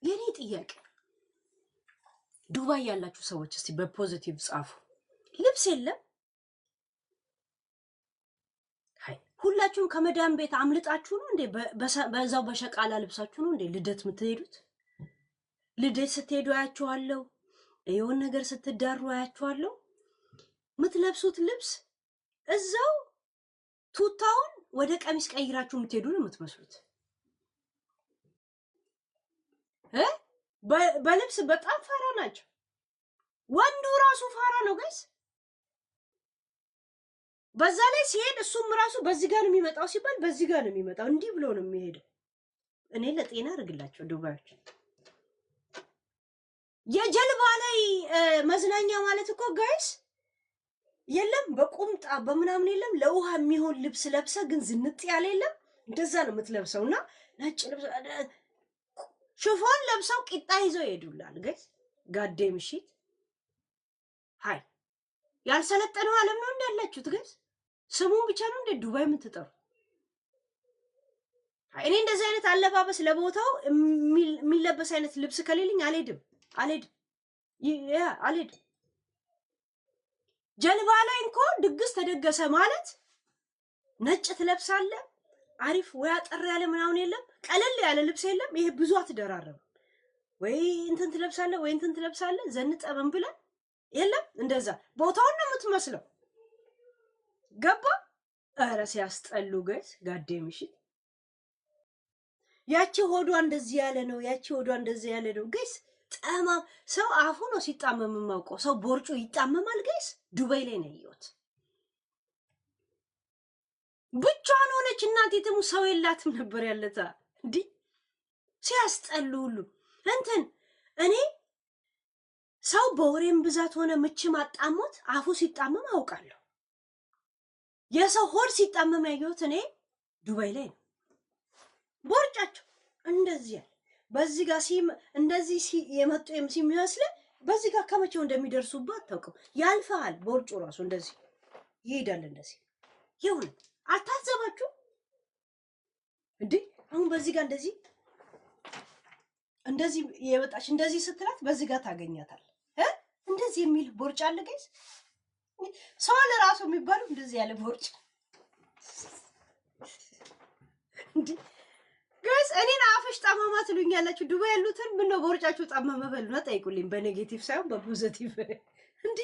የኔ ጥያቄ ዱባይ ያላችሁ ሰዎች እስቲ በፖዚቲቭ ጻፉ። ልብስ የለም? ሁላችሁም ከመዳም ቤት አምልጣችሁ ነው እንዴ በዛው በሸቃላ ልብሳችሁ ነው እንዴ ልደት የምትሄዱት? ልደት ስትሄዱ አያችኋለሁ፣ የሆነ ነገር ስትዳሩ አያችኋለሁ። የምትለብሱት ልብስ እዛው ቱታውን ወደ ቀሚስ ቀይራችሁ የምትሄዱ ነው የምትመስሉት። በልብስ በጣም ፋራ ናቸው። ወንዱ ራሱ ፋራ ነው ጋይስ። በዛ ላይ ሲሄድ እሱም ራሱ በዚህ ጋር ነው የሚመጣው ሲባል በዚህ ጋር ነው የሚመጣው፣ እንዲህ ብሎ ነው የሚሄደው። እኔ ለጤና አድርግላቸው ዱባዮች። የጀልባ ላይ መዝናኛ ማለት እኮ ጋይስ የለም በቁምጣ በምናምን የለም፣ ለውሃ የሚሆን ልብስ ለብሰ ግን ዝንጥ ያለ የለም። እንደዛ ነው የምትለብሰውና ነጭ ልብስ ሽፎን ለብሰው ቂጣ ይዘው ይሄዱላል ጋይስ። ጋዴ ምሽት ሃይ ያልሰለጠነው ዓለም ነው እንዳላችሁት ጋይስ። ስሙን ብቻ ነው እንደ ዱባይ የምትጠሩ። እኔ እንደዚህ አይነት አለባበስ ለቦታው የሚለበስ አይነት ልብስ ከሌለኝ አልሄድም። ጀልባ ላይ እንኮ ድግስ ተደገሰ ማለት ነጭ ትለብሳለህ፣ አሪፍ ወይ አጠር ያለ ምናምን የለም፣ ቀለል ያለ ልብስ የለም። ይሄ ብዙ አትደራረም። ወይ እንትን ትለብሳለህ ወይ እንትን ትለብሳለህ፣ ዘንጠበን ብለን የለም። እንደዛ ቦታውን ነው የምትመስለው። ገባ? ኧረ ሲያስጠሉ ገስ ጋዴ ምሽት። ያቺ ሆዷ እንደዚህ ያለ ነው፣ ያቺ ሆዷ እንደዚህ ያለ ነው ገስ። ጠማም ሰው አፉ ነው ሲጣመም የማውቀው። ሰው ቦርጩ ይጣመማል ገስ። ዱባይ ላይ ነው ያየሁት። ብቻዋን ሆነች እናቴ ትሙ፣ ሰው የላትም ነበር ያለታ። እንዲህ ሲያስጠሉ ሁሉ እንትን እኔ ሰው በወሬም ብዛት ሆነ ምች ማጣሞት አፉ ሲጣመም አውቃለሁ። የሰው ሆድ ሲጣመም ያየሁት እኔ ዱባይ ላይ ነው። ቦርጫቸው እንደዚህ ያለ በዚህ ጋር እንደዚህ የመጡ ሲመስል በዚህ ጋር ከመቼው እንደሚደርሱባት አታውቅም። ያልፋል ቦርጩ ራሱ እንደዚህ ይሄዳል። እንደዚህ ይሁን አታዘባችሁ እንዴ? አሁን በዚህ ጋር እንደዚህ የወጣች እንደዚህ ስትላት በዚህ ጋር ታገኛታል። እንደዚህ የሚል ቦርጭ አለ ጋይስ። ሰው ለራሱ የሚባለው እንደዚህ ያለ ቦርጭ እንዴ ጋይስ። እኔን አፍሽ ጠማማ ትሉኛላችሁ። ዱባይ ያሉትን ምን ነው ቦርጫችሁ ጠማማ በሉና ጠይቁልኝ። በኔጌቲቭ ሳይሆን በፖዚቲቭ እንዴ